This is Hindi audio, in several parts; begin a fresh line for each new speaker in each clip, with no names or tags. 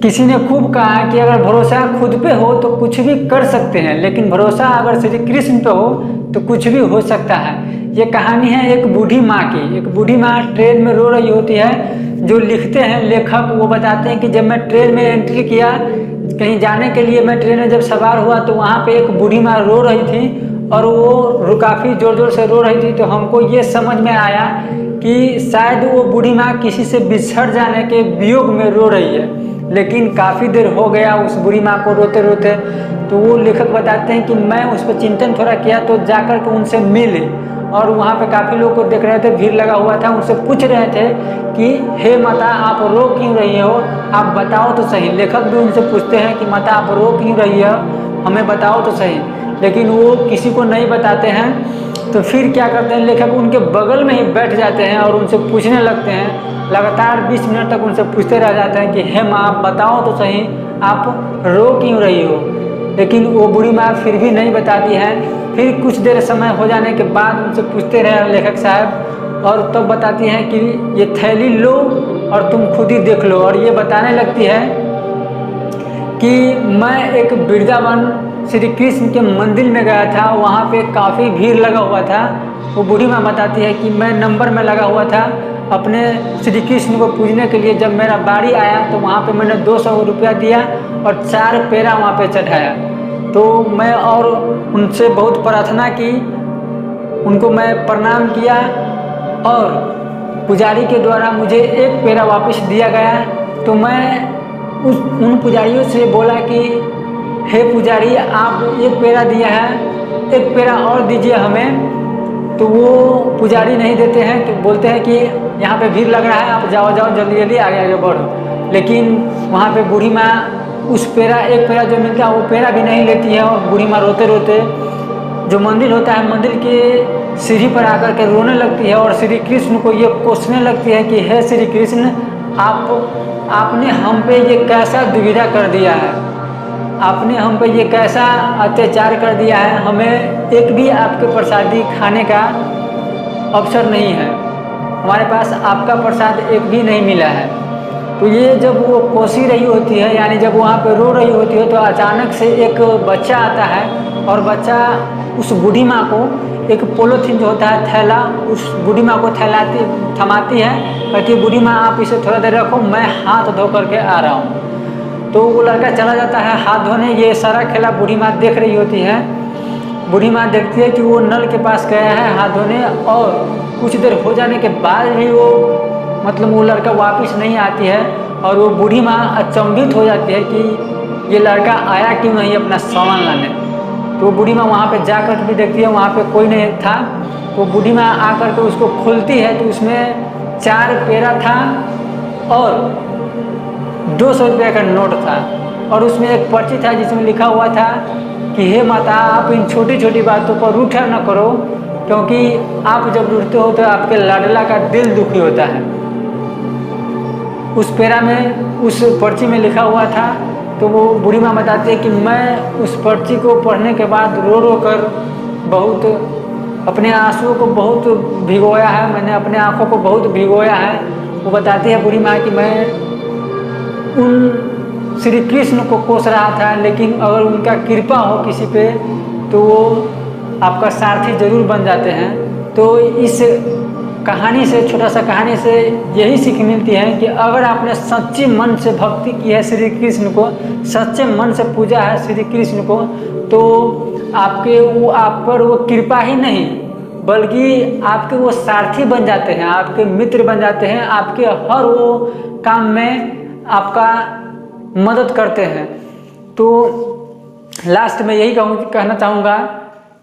किसी ने खूब कहा है कि अगर भरोसा खुद पे हो तो कुछ भी कर सकते हैं, लेकिन भरोसा अगर श्री कृष्ण पे हो तो कुछ भी हो सकता है। ये कहानी है एक बूढ़ी माँ की। एक बूढ़ी माँ ट्रेन में रो रही होती है। जो लिखते हैं लेखक वो बताते हैं कि जब मैं ट्रेन में एंट्री किया, कहीं जाने के लिए मैं ट्रेन में जब सवार हुआ तो वहाँ पे एक बूढ़ी माँ रो रही थी और वो काफ़ी ज़ोर ज़ोर से रो रही थी। तो हमको ये समझ में आया कि शायद वो बूढ़ी माँ किसी से बिछड़ जाने के वियोग में रो रही है, लेकिन काफ़ी देर हो गया उस बूढ़ी माँ को रोते रोते। तो वो लेखक बताते हैं कि मैं उस पर चिंतन थोड़ा किया तो जाकर के उनसे मिले, और वहाँ पे काफ़ी लोग को देख रहे थे, भीड़ लगा हुआ था। उनसे पूछ रहे थे कि हे माता आप रो क्यों रही हो, आप बताओ तो सही। लेखक भी उनसे पूछते हैं कि माता आप रो क्यों रही हो, हमें बताओ तो सही, लेकिन वो किसी को नहीं बताते हैं। तो फिर क्या करते हैं, लेखक उनके बगल में ही बैठ जाते हैं और उनसे पूछने लगते हैं। लगातार 20 मिनट तक उनसे पूछते रह जाते हैं कि हे माँ आप बताओ तो सही, आप रो क्यों रही हो। लेकिन वो बूढ़ी माँ फिर भी नहीं बताती है। फिर कुछ देर समय हो जाने के बाद उनसे पूछते रहे लेखक साहब, और तब बताती हैं कि ये थैली लो और तुम खुद ही देख लो। और ये बताने लगती है कि मैं एक वृंदावन श्री कृष्ण के मंदिर में गया था, वहाँ पे काफ़ी भीड़ लगा हुआ था। वो बूढ़ी माँ बताती है कि मैं नंबर में लगा हुआ था अपने श्री कृष्ण को पूजने के लिए। जब मेरा बारी आया तो वहाँ पे मैंने 200 रुपया दिया और 4 पेड़ा वहाँ पे चढ़ाया। तो मैं और उनसे बहुत प्रार्थना की, उनको मैं प्रणाम किया और पुजारी के द्वारा मुझे 1 पेड़ा वापस दिया गया। तो मैं उन पुजारियों से बोला कि हे पुजारी आप 1 पेड़ा दिया है, 1 पेड़ा और दीजिए हमें। तो वो पुजारी नहीं देते हैं, तो बोलते हैं कि यहाँ पे भीड़ लग रहा है, आप जाओ जाओ जल्दी जल्दी आगे आगे बढ़ो। लेकिन वहाँ पे बूढ़ी माँ उस पेड़ा 1 पेड़ा जो मिलता है वो पेड़ा भी नहीं लेती है, और बूढ़ी माँ रोते रोते जो मंदिर होता है मंदिर के सीढ़ी पर आकर के रोने लगती है और श्री कृष्ण को ये कोसने लगती है कि हे श्री कृष्ण आपने हम पे ये कैसा दुविधा कर दिया है, आपने हम पे ये कैसा अत्याचार कर दिया है, हमें एक भी आपके प्रसादी खाने का अवसर नहीं है, हमारे पास आपका प्रसाद एक भी नहीं मिला है। तो ये जब वो कोसी रही होती है, यानी जब वहाँ पे रो रही होती है, तो अचानक से एक बच्चा आता है और बच्चा उस बूढ़ी माँ को एक पोलोथीन जो होता है थैला, उस बूढ़ी माँ को थमाती है, कहती है बूढ़ी माँ आप इसे थोड़ा देर रखो, मैं हाथ धो करके आ रहा हूँ। तो वो लड़का चला जाता है हाथ धोने। ये सारा खेला बूढ़ी माँ देख रही होती है। बूढ़ी माँ देखती है कि वो नल के पास गया है हाथ धोने, और कुछ देर हो जाने के बाद भी वो लड़का वापस नहीं आती है, और वो बूढ़ी माँ अचंभित हो जाती है कि ये लड़का आया क्यों नहीं अपना सामान लाने। तो बूढ़ी माँ वहाँ पे जा कर भी देखती है, वहाँ पे कोई नहीं था। तो बूढ़ी माँ आकर के उसको खोलती है तो उसमें 4 पेड़ा था और 200 रुपये का नोट था, और उसमें एक पर्ची था जिसमें लिखा हुआ था कि हे माता आप इन छोटी छोटी बातों पर रूठा न करो, क्योंकि आप जब रूठते हो तो आपके लाडला का दिल दुखी होता है। उस पेड़ा में उस पर्ची में लिखा हुआ था। तो वो बूढ़ी माँ बताती है कि मैं उस पर्ची को पढ़ने के बाद रो रो कर बहुत अपने आंसुओं को बहुत भिगोया है, मैंने अपने आँखों को बहुत भिगोया है। वो बताती है बूढ़ी माँ कि मैं उन श्री कृष्ण को कोस रहा था, लेकिन अगर उनका कृपा हो किसी पे तो वो आपका सारथी जरूर बन जाते हैं। तो इस कहानी से, छोटा सा कहानी से यही सीख मिलती है कि अगर आपने सच्चे मन से भक्ति की है श्री कृष्ण को, सच्चे मन से पूजा है श्री कृष्ण को, तो आप पर वो कृपा ही नहीं बल्कि आपके वो सारथी बन जाते हैं, आपके मित्र बन जाते हैं, आपके हर वो काम में आपका मदद करते हैं। तो लास्ट में यही कहना चाहूँगा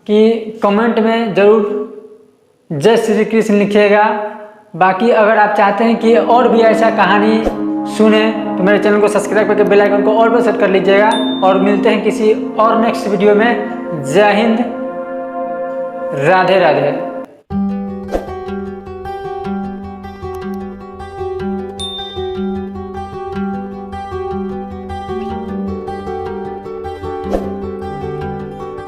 कि कमेंट में ज़रूर जय श्री कृष्ण लिखिएगा। बाकी अगर आप चाहते हैं कि और भी ऐसा कहानी सुने तो मेरे चैनल को सब्सक्राइब करके बेल आइकन को ऑल पर सेट कर लीजिएगा, और मिलते हैं किसी और नेक्स्ट वीडियो में। जय हिंद, राधे राधे।